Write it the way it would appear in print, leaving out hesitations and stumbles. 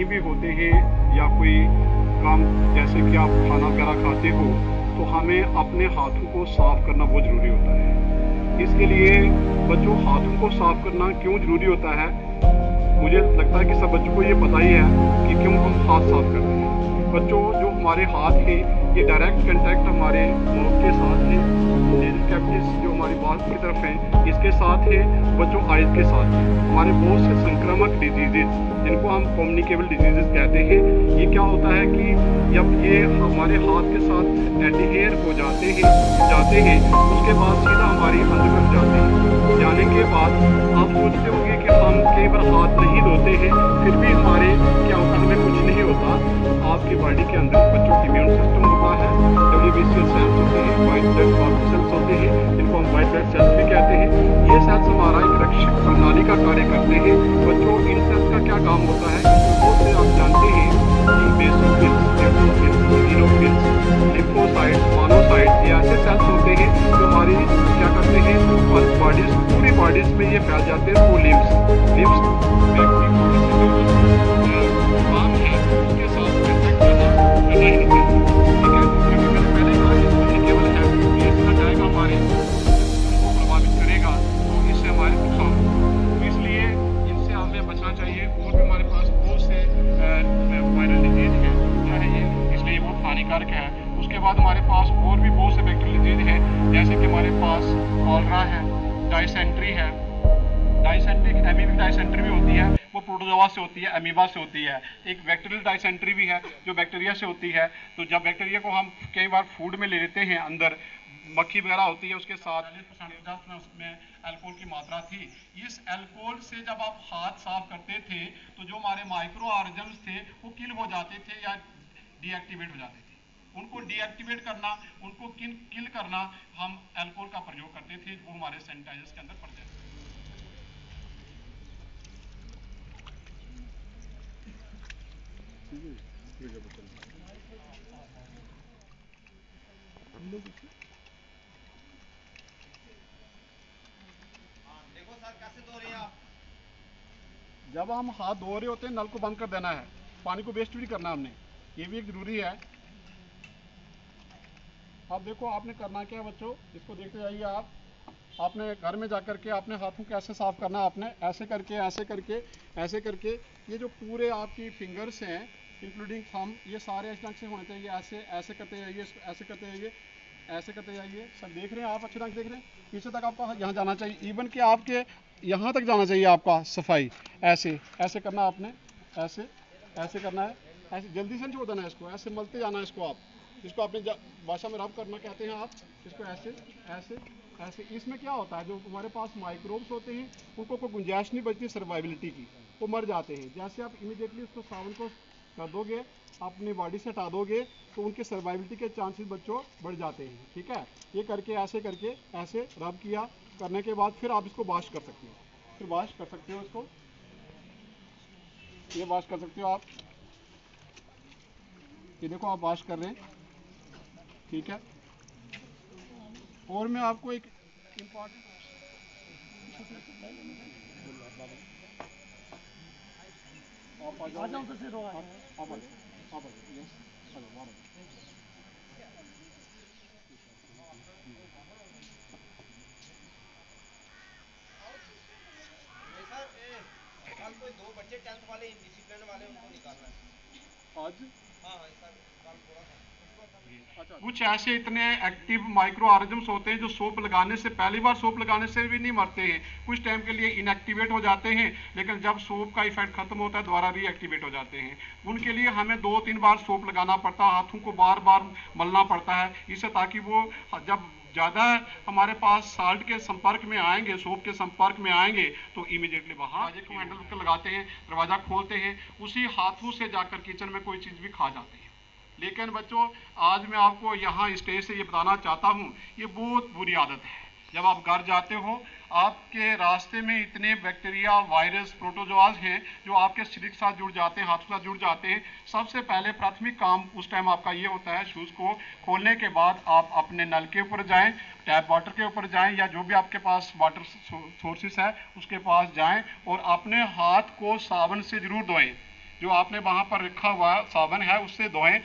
भी होते हैं या कोई काम, जैसे कि आप खाना वगैरह खाते हो, तो हमें अपने हाथों को साफ करना बहुत ज़रूरी होता है। इसके लिए बच्चों, हाथों को साफ करना क्यों ज़रूरी होता है, मुझे लगता है कि सब बच्चों को ये पता ही है कि क्यों हम हाथ साफ करते हैं। बच्चों, जो हमारे हाथ हैं ये डायरेक्ट कांटेक्ट हमारे माउथ के साथ है, नेजल कैविटीज जो हमारी बात की तरफ है इसके साथ है, बच्चों आइज के साथ है। हमारे बहुत से संक्रामक डिजीजेज जिनको हम कम्युनिकेबल डिजीजेज कहते हैं, ये क्या होता है कि जब ये हमारे हाथ के साथ एडहेयर हो जाते हैं उसके बाद सीधा हमारी अंदर घुस जाते हैं। जाने के बाद आप सोचते होंगे कि हम कई बार हाथ नहीं धोते हैं, फिर भी हमारे क्या होता है, हमें कुछ नहीं होता। आपकी बॉडी के अंदर बच्चों इम्यून सिस्टम होता है, WBC सेल्स होते हैं, वाइट ब्लड सेल्स होते हैं, जिनको हम वाइट ब्लड सेल्स भी कहते हैं। ये सेल्स हमारा एक रक्षक प्रणाली का कार्य करते हैं। बच्चों, इन सेल्स का क्या काम होता है, वो से आप जानते हैं कि बेसोफिल्स, न्यूट्रोफिल्स, इनोफिल्स, लिम्फोसाइट्स, मोनोसाइट्स, ये ऐसे सेल्स होते हैं जो हमारी क्या करते हैं, बॉडीज, पूरी बॉडीज में ये फैल जाते हैं। वो लिम्स काम है उसके साथ कांटेक्ट करना नहीं होता, ठीक है, क्योंकि मैंने पहले कहा कि कम्युनिकेबल है, ये इसका जाएगा हमारे को प्रभावित करेगा, तो इससे हमारे नुकसान, तो इसलिए इनसे हमें बचना चाहिए। और भी हमारे पास बहुत से वायरल डिजीज है, क्या है ये, इसलिए बहुत हानिकारक है। उसके बाद हमारे पास और भी बहुत से बैक्टीरियल डिजीज हैं, जैसे कि हमारे पास कॉलरा है, डायसेंट्री है, एमीबिक डायसेंट्री भी होती है, वो प्रोटोजोआ से होती है, अमीबा से होती है। एक बैक्टीरियल डायसेंट्री भी है जो बैक्टीरिया से होती है। तो जब बैक्टीरिया को हम कई बार फूड में ले लेते हैं, अंदर मक्खी वगैरह होती है, उसके साथ 40% उसमें अल्कोहल की मात्रा थी। इस अल्कोहल से जब आप हाथ साफ करते थे तो जो हमारे माइक्रो ऑर्गेनिज्म थे वो किल हो जाते थे या डीएक्टिवेट हो जाते थे। उनको डीएक्टिवेट करना, उनको किल करना, हम अल्कोहल का प्रयोग करते थे, वो हमारे सैनिटाइजर्स के अंदर पड़ जाते थे। देखो सर, कैसे धो रहे हैं आप। जब हम हाथ धो रहे होते हैं, नल को बंद कर देना है, पानी को वेस्ट भी करना हमने, ये भी एक जरूरी है। अब देखो आपने करना क्या है बच्चों, इसको देखते जाइए आप। आपने घर में जाकर के आपने हाथों को ऐसे साफ करना, आपने ऐसे करके ऐसे करके ऐसे करके, ये जो पूरे आपकी फिंगर्स हैं इंक्लूडिंग थंब, ये सारे इस ढंग से होने चाहिए, ऐसे ऐसे करते जाइए, ऐसे करते जाइए, ऐसे करते जाइए। सब देख रहे हैं आप, अच्छे ढंग से देख रहे हैं, पीछे तक आपका यहाँ जाना चाहिए, इवन कि आपके यहाँ तक जाना चाहिए आपका सफाई। ऐसे ऐसे करना आपने, ऐसे ऐसे करना है, ऐसे जल्दी से नहीं छोड़ देना है इसको, ऐसे मलते जाना है इसको आप, जिसको आपने भाषा में रब करना कहते हैं आप, इसको ऐसे ऐसे ऐसे। इसमें क्या होता है, जो हमारे पास माइक्रोब्स होते हैं उनको कोई गुंजाइश नहीं बचती सर्वाइबिलिटी की, वो मर जाते हैं। जैसे आप इमीडिएटली उसको साबुन को कर दोगे, अपनी बॉडी से हटा दोगे, तो उनके सर्वाइबिलिटी के चांसेस बच्चों बढ़ जाते हैं, ठीक है। ये करके ऐसे रब किया, करने के बाद फिर आप इसको वॉश कर सकते हो, फिर वॉश कर सकते हो इसको, ये वॉश कर सकते हो आप, ये देखो आप वॉश कर रहे हैं, ठीक है। और मैं आपको एक इम्पॉर्टेंट कल कोई दो बच्चे 10th वाले इंडिसिप्लिन वाले उनको निकालना है आज। हाँ हाँ सर, कल थोड़ा सा कुछ ऐसे इतने एक्टिव माइक्रो ऑर्गेनिज्म्स होते हैं जो सोप लगाने से, पहली बार सोप लगाने से भी नहीं मरते हैं, कुछ टाइम के लिए इनएक्टिवेट हो जाते हैं, लेकिन जब सोप का इफेक्ट खत्म होता है दोबारा रीएक्टिवेट हो जाते हैं। उनके लिए हमें 2-3 बार सोप लगाना पड़ता है, हाथों को बार बार मलना पड़ता है, इससे ताकि वो जब ज़्यादा हमारे पास साल्ट के संपर्क में आएंगे, सोप के संपर्क में आएंगे, तो इमीडिएटली वहाँ को हैंडल को लगाते हैं, दरवाज़ा खोलते हैं, उसी हाथों से जाकर किचन में कोई चीज़ भी खा जाते हैं। लेकिन बच्चों, आज मैं आपको यहाँ स्टेज से ये बताना चाहता हूँ, ये बहुत बुरी आदत है। जब आप घर जाते हो, आपके रास्ते में इतने बैक्टीरिया, वायरस, प्रोटोजोआज हैं जो आपके शरीर के साथ जुड़ जाते हैं, हाथों के साथ जुड़ जाते हैं। सबसे पहले प्राथमिक काम उस टाइम आपका ये होता है, शूज़ को खोलने के बाद आप अपने नल के ऊपर जाएं, टैप वाटर के ऊपर जाएं, या जो भी आपके पास वाटर सोर्सेस है उसके पास जाएं, और अपने हाथ को साबुन से जरूर धोएं। जो आपने वहां पर रखा हुआ साबुन है उससे धोएं।